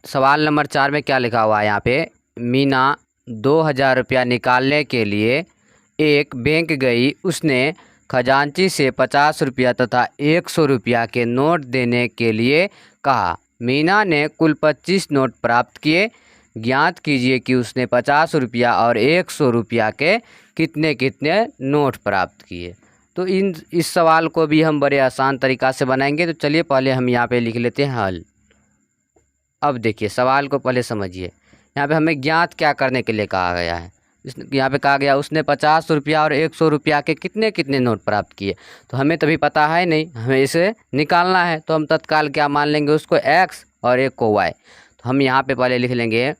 सवाल नंबर 4 में क्या लिखा हुआ है यहाँ पे, मीना 2000 रुपया निकालने के लिए एक बैंक गई। उसने खजांची से 50 रुपया तथा 100 रुपया के नोट देने के लिए कहा। मीना ने कुल 25 नोट प्राप्त किए। ज्ञात कीजिए कि उसने 50 रुपया और 100 रुपया के कितने कितने नोट प्राप्त किए। तो इस सवाल को भी हम बड़े आसान तरीक़ा से बनाएंगे। तो चलिए पहले हम यहाँ पे लिख लेते हैं हल। अब देखिए सवाल को पहले समझिए। यहाँ पे हमें ज्ञात क्या करने के लिए कहा गया है। यहाँ पे कहा गया उसने 50 रुपया और 100 रुपया के कितने कितने नोट प्राप्त किए। तो हमें तभी पता है नहीं, हमें इसे निकालना है। तो हम तत्काल क्या मान लेंगे, उसको x और एक को y। तो हम यहाँ पे पहले लिख लेंगे,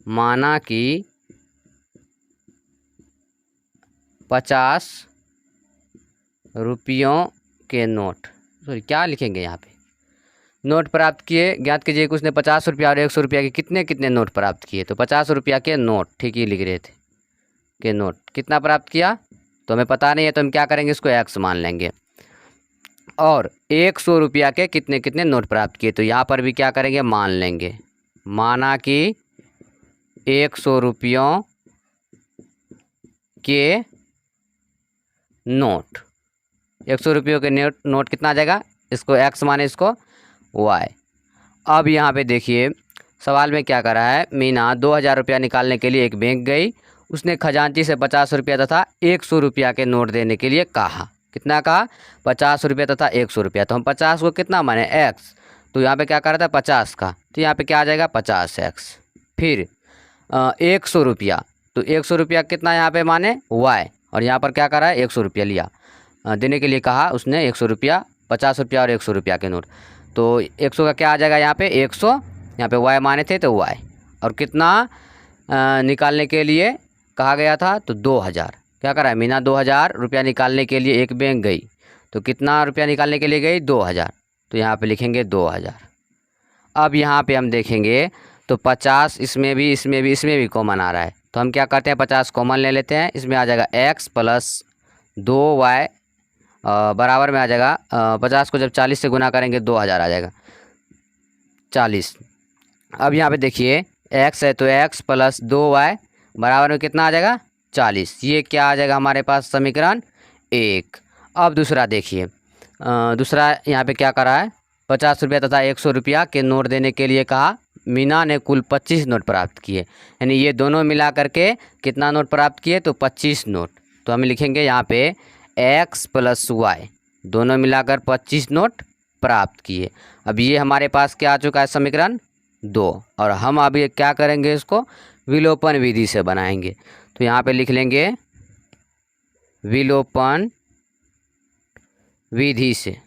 माना कि 50 रुपयों के नोट, सॉरी क्या लिखेंगे यहाँ पे, नोट प्राप्त किए। ज्ञात कीजिए कि उसने 50 रुपया और 100 रुपया के कितने कितने नोट प्राप्त किए। तो 50 रुपया के नोट, ठीक ही लिख रहे थे, के नोट कितना प्राप्त किया तो हमें पता नहीं है। तो हम क्या करेंगे, इसको x मान लेंगे। और 100 रुपया के कितने कितने नोट प्राप्त किए, तो यहाँ पर भी क्या करेंगे, मान लेंगे। माना कि 100 रुपयों के नोट, 100 रुपयों के नोट कितना आ जाएगा, इसको x माने, इसको y। अब यहाँ पे देखिए सवाल में क्या करा है, मीना 2000 रुपया निकालने के लिए एक बैंक गई। उसने खजांची से 50 रुपया तथा 100 रुपया के नोट देने के लिए कहा। कितना कहा, 50 रुपया तथा 100 रुपया। तो हम 50 को कितना माने, x। तो यहाँ पे क्या कर रहा था, 50 का, तो यहाँ पे क्या आ जाएगा, 50x। फिर 100 रुपया, तो 100 रुपया कितना यहाँ पे माने, y। और यहाँ पर क्या करा है, 100 रुपया लिया, देने के लिए कहा उसने 100 रुपया, 50 रुपया और 100 रुपया के नोट। तो 100 का क्या आ जाएगा यहाँ पे, 100, यहाँ पे y माने थे तो y। और कितना निकालने के लिए कहा गया था, तो 2000। क्या करा है, मीना 2000 रुपया निकालने के लिए एक बैंक गई। तो कितना रुपया निकालने के लिए गई, 2000। तो यहाँ पे लिखेंगे 2000। अब यहाँ पे हम देखेंगे तो 50 इसमें भी कॉमन आ रहा है। तो हम क्या करते हैं, 50 कॉमन ले लेते हैं। इसमें आ जाएगा x प्लस 2y बराबर में आ जाएगा 50 को जब 40 से गुना करेंगे 2000 आ जाएगा 40। अब यहाँ पे देखिए x है तो x प्लस 2y बराबर में कितना आ जाएगा, 40। ये क्या आ जाएगा हमारे पास, समीकरण 1। अब दूसरा देखिए, दूसरा यहाँ पे क्या करा है, 50 रुपया तथा 100 रुपया के नोट देने के लिए कहा। मीना ने कुल 25 नोट प्राप्त किए, यानी ये दोनों मिला करके कितना नोट प्राप्त किए, तो 25 नोट। तो हम लिखेंगे यहाँ पे x प्लस y, दोनों मिलाकर 25 नोट प्राप्त किए। अब ये हमारे पास क्या आ चुका है, समीकरण 2। और हम अभी क्या करेंगे, इसको विलोपन विधि से बनाएंगे। तो यहाँ पे लिख लेंगे विलोपन विधि से।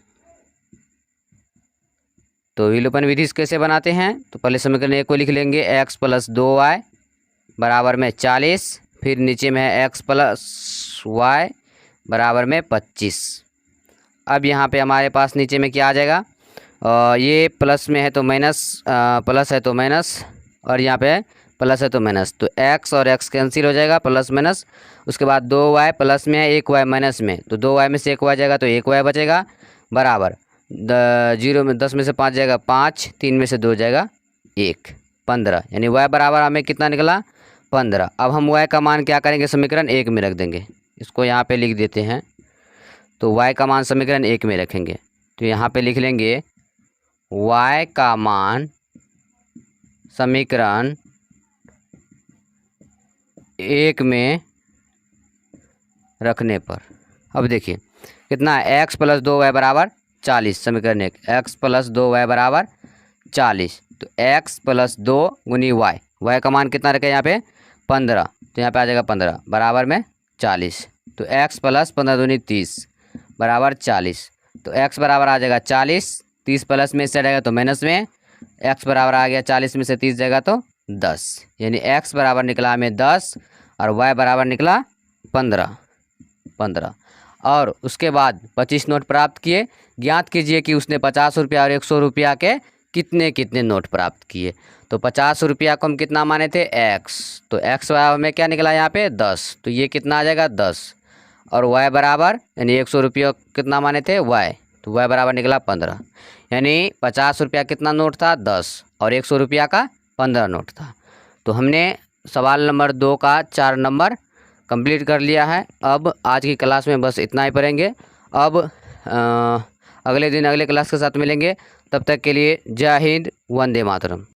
तो विलोपन विधि से कैसे बनाते हैं, तो पहले समीकरण 1 को लिख लेंगे, x प्लस 2y बराबर में 40। फिर नीचे में है x प्लस y बराबर में 25। अब यहाँ पे हमारे पास नीचे में क्या आ जाएगा, ये प्लस में है तो माइनस, प्लस है तो माइनस, और यहाँ पे प्लस है तो माइनस। तो x और x कैंसिल हो जाएगा, प्लस माइनस। उसके बाद 2y प्लस में है, 1y माइनस में, तो 2y में से 1y जाएगा तो 1y बचेगा, बराबर 0 में 10 में से 5 जाएगा 5, 3 में से 2 जाएगा 1, 15। यानी y बराबर हमें कितना निकला, 15। अब हम y का मान क्या करेंगे, समीकरण 1 में रख देंगे। इसको यहाँ पे लिख देते हैं। तो y का मान समीकरण 1 में रखेंगे। तो यहाँ पे लिख लेंगे y का मान समीकरण 1 में रखने पर, अब देखिए कितना है, x प्लस 2y बराबर 40। समीकरण 1, x प्लस 2y बराबर 40। तो x प्लस 2 गुनी y का मान कितना रखें यहाँ पे, 15। तो यहाँ पे आ जाएगा 15 बराबर में 40। तो x प्लस 15 दूनी 30 बराबर 40। तो x बराबर आ जाएगा 40, 30 प्लस में से जाएगा तो माइनस में, x बराबर आ गया 40 में से 30 जाएगा तो 10। यानी x बराबर निकला हमें 10 और y बराबर निकला 15। और उसके बाद 25 नोट प्राप्त किए। ज्ञात कीजिए कि उसने 50 रुपया और 100 रुपया के कितने कितने नोट प्राप्त किए। तो 50 रुपया को हम कितना माने थे, x। तो x बराबर में क्या निकला यहाँ पे 10। तो ये कितना आ जाएगा 10। और y बराबर यानी 100 रुपया कितना माने थे y, तो y बराबर निकला 15। यानी 50 रुपया कितना नोट था 10 और 100 रुपया का 15 नोट था। तो हमने सवाल नंबर 2 का 4 नंबर कंप्लीट कर लिया है। अब आज की क्लास में बस इतना ही पढ़ेंगे। अब अगले दिन अगले क्लास के साथ मिलेंगे। तब तक के लिए जय हिंद, वंदे मातरम।